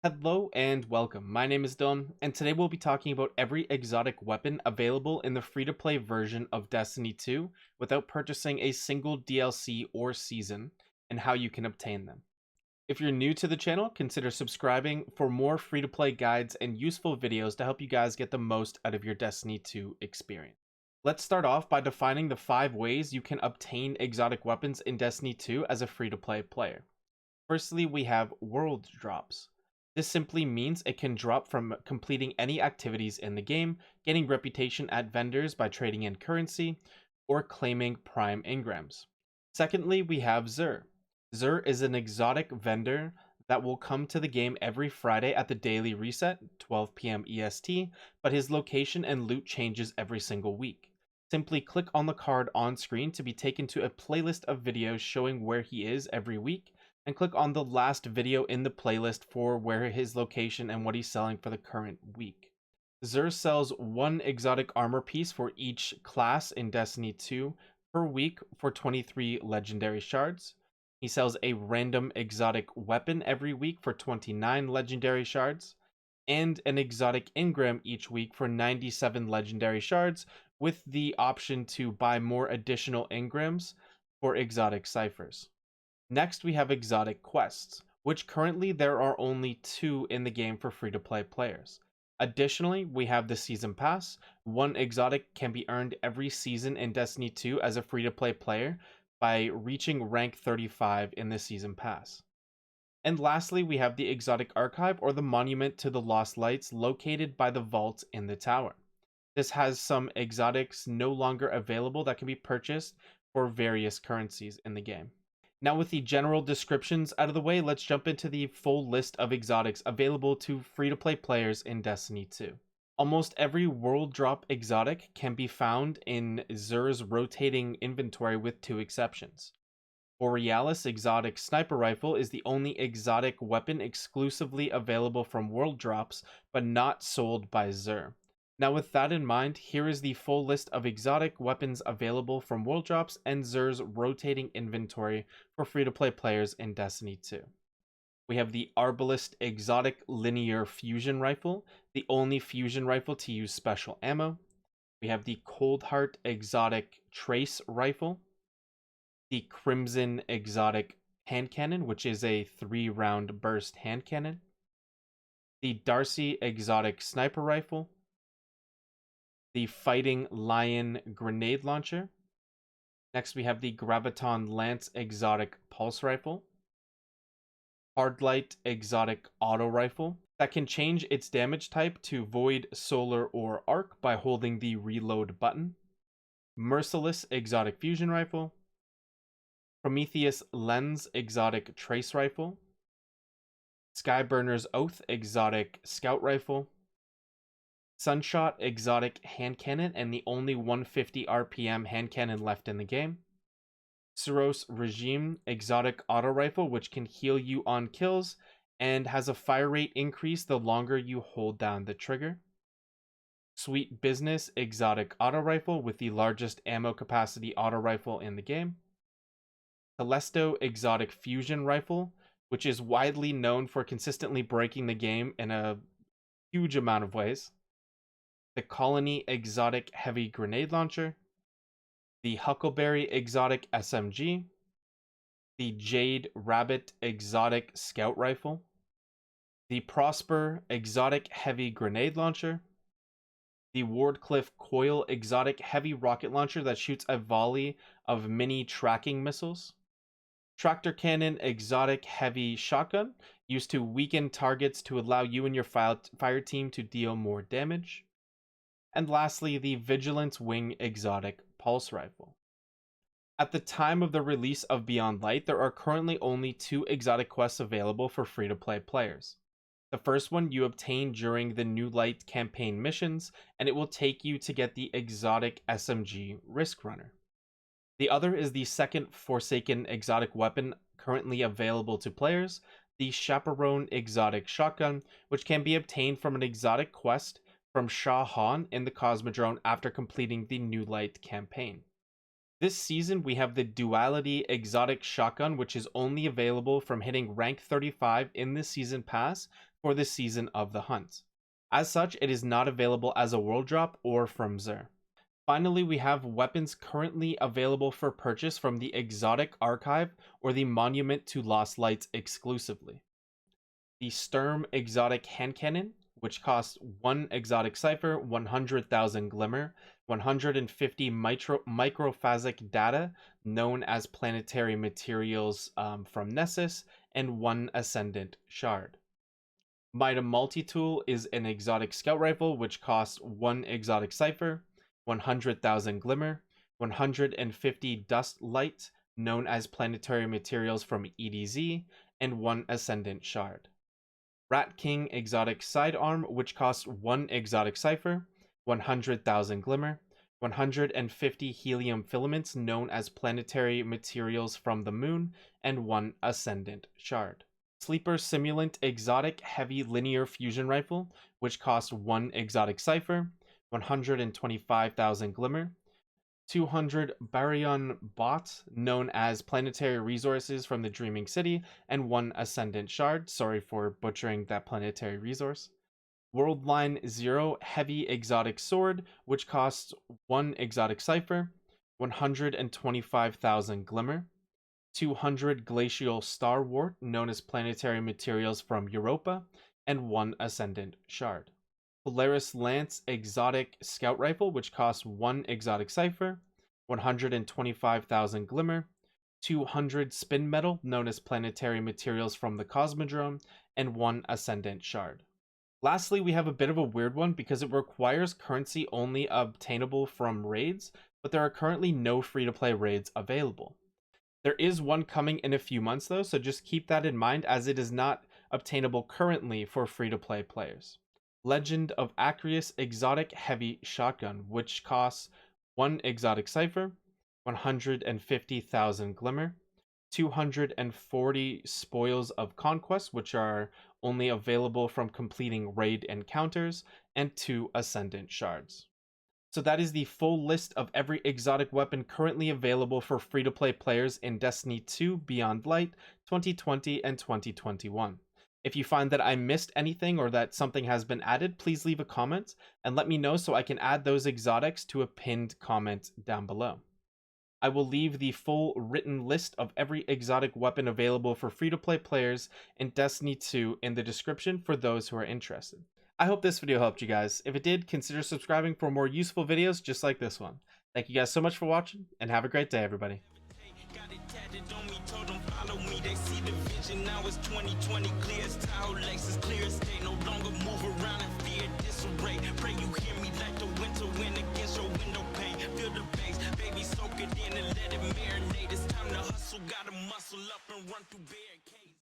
Hello and welcome. My name is Dylan, and today we'll be talking about every exotic weapon available in the free-to-play version of Destiny 2 without purchasing a single DLC or season, and how you can obtain them. If you're new to the channel, consider subscribing for more free-to-play guides and useful videos to help you guys get the most out of your Destiny 2 experience. Let's start off by defining the 5 ways you can obtain exotic weapons in Destiny 2 as a free-to-play player. Firstly, we have world drops. This simply means it can drop from completing any activities in the game, getting reputation at vendors by trading in currency, or claiming prime engrams. Secondly, we have Xur. Xur is an exotic vendor that will come to the game every Friday at the daily reset, 12 p.m. EST, but his location and loot changes every single week. Simply click on the card on screen to be taken to a playlist of videos showing where he is every week, and click on the last video in the playlist for where his location and what he's selling for the current week. Xur sells one exotic armor piece for each class in Destiny 2 per week for 23 legendary shards. He sells a random exotic weapon every week for 29 legendary shards, and an exotic engram each week for 97 legendary shards, with the option to buy more additional engrams for exotic ciphers. Next, we have exotic quests, which currently there are only 2 in the game for free-to-play players. Additionally, we have the Season Pass. One exotic can be earned every season in Destiny 2 as a free-to-play player by reaching rank 35 in the Season Pass. And lastly, we have the Exotic Archive, or the Monument to the Lost Lights, located by the vault in the tower. This has some exotics no longer available that can be purchased for various currencies in the game. Now, with the general descriptions out of the way, let's jump into the full list of exotics available to free-to-play players in Destiny 2. Almost every world drop exotic can be found in Xur's rotating inventory with 2 exceptions. Borealis Exotic Sniper Rifle is the only exotic weapon exclusively available from world drops, but not sold by Xur. Now, with that in mind, here is the full list of exotic weapons available from world drops and Xur's rotating inventory for free-to-play players in Destiny 2. We have the Arbalest Exotic Linear Fusion Rifle, the only fusion rifle to use special ammo. We have the Coldheart Exotic Trace Rifle, the Crimson Exotic Hand Cannon, which is a 3-round burst hand cannon, the Darci Exotic Sniper Rifle, the Fighting Lion Grenade Launcher. Next, we have the Graviton Lance Exotic Pulse Rifle, Hardlight Exotic Auto Rifle that can change its damage type to Void, Solar, or Arc by holding the reload button, Merciless Exotic Fusion Rifle, Prometheus Lens Exotic Trace Rifle, Skyburner's Oath Exotic Scout Rifle, Sunshot Exotic Hand Cannon, and the only 150 RPM hand cannon left in the game, Suros Regime Exotic Auto Rifle, which can heal you on kills and has a fire rate increase the longer you hold down the trigger, Sweet Business Exotic Auto Rifle with the largest ammo capacity auto rifle in the game, Telesto Exotic Fusion Rifle, which is widely known for consistently breaking the game in a huge amount of ways, the Colony Exotic Heavy Grenade Launcher, the Huckleberry Exotic SMG, the Jade Rabbit Exotic Scout Rifle, the Prosper Exotic Heavy Grenade Launcher, the Wardcliffe Coil Exotic Heavy Rocket Launcher that shoots a volley of mini tracking missiles, Tractor Cannon Exotic Heavy Shotgun, used to weaken targets to allow you and your fire team to deal more damage, and lastly, the Vigilance Wing Exotic Pulse Rifle. At the time of the release of Beyond Light, there are currently only 2 exotic quests available for free-to-play players. The first one you obtain during the New Light campaign missions, and it will take you to get the exotic SMG Risk Runner. The other is the second Forsaken exotic weapon currently available to players, the Chaperone Exotic Shotgun, which can be obtained from an exotic quest from Shah Han in the Cosmodrome after completing the New Light campaign. This season, we have the Duality Exotic Shotgun, which is only available from hitting rank 35 in the Season Pass for the season of the hunt. As such, it is not available as a world drop or from Xur. Finally, we have weapons currently available for purchase from the Exotic Archive or the Monument to Lost Lights exclusively. The Sturm Exotic Hand Cannon, which costs 1 Exotic Cipher, 100,000 Glimmer, 150 microphasic data, known as planetary materials from Nessus, and 1 Ascendant Shard. Mida Multi-Tool is an exotic scout rifle, which costs 1 Exotic Cipher, 100,000 Glimmer, 150 Dust Light, known as planetary materials from EDZ, and 1 Ascendant Shard. Rat King Exotic Sidearm, which costs 1 Exotic Cipher, 100,000 Glimmer, 150 Helium Filaments, known as planetary materials from the Moon, and 1 Ascendant Shard. Sleeper Simulant Exotic Heavy Linear Fusion Rifle, which costs 1 Exotic Cipher, 125,000 Glimmer, 200 Baryon Bot, known as planetary resources from the Dreaming City, and 1 Ascendant Shard. Sorry for butchering that planetary resource. Worldline 0 Heavy Exotic Sword, which costs 1 Exotic Cipher, 125,000 Glimmer, 200 Glacial Starwort, known as planetary materials from Europa, and 1 Ascendant Shard. Polaris Lance Exotic Scout Rifle, which costs 1 Exotic Cipher, 125,000 Glimmer, 200 Spin Metal, known as planetary materials from the Cosmodrome, and 1 Ascendant Shard. Lastly, we have a bit of a weird one because it requires currency only obtainable from raids, but there are currently no free-to-play raids available. There is one coming in a few months though, so just keep that in mind as it is not obtainable currently for free-to-play players. Legend of Acreus Exotic Heavy Shotgun, which costs 1 Exotic Cipher, 150,000 Glimmer, 240 Spoils of Conquest, which are only available from completing raid encounters, and 2 Ascendant Shards. So that is the full list of every exotic weapon currently available for free-to-play players in Destiny 2 Beyond Light 2020 and 2021. If you find that I missed anything or that something has been added, please leave a comment and let me know so I can add those exotics to a pinned comment down below. I will leave the full written list of every exotic weapon available for free-to-play players in Destiny 2 in the description for those who are interested. I hope this video helped you guys. If it did, consider subscribing for more useful videos just like this one. Thank you guys so much for watching, and have a great day, everybody. They see the vision, now it's 2020, clear as tile, Lexus, clear as day, no longer move around in fear, disarray. Pray you hear me like the winter wind against your window pane. Feel the bass, baby, soak it in and let it marinate. It's time to hustle, gotta muscle up and run through barricades.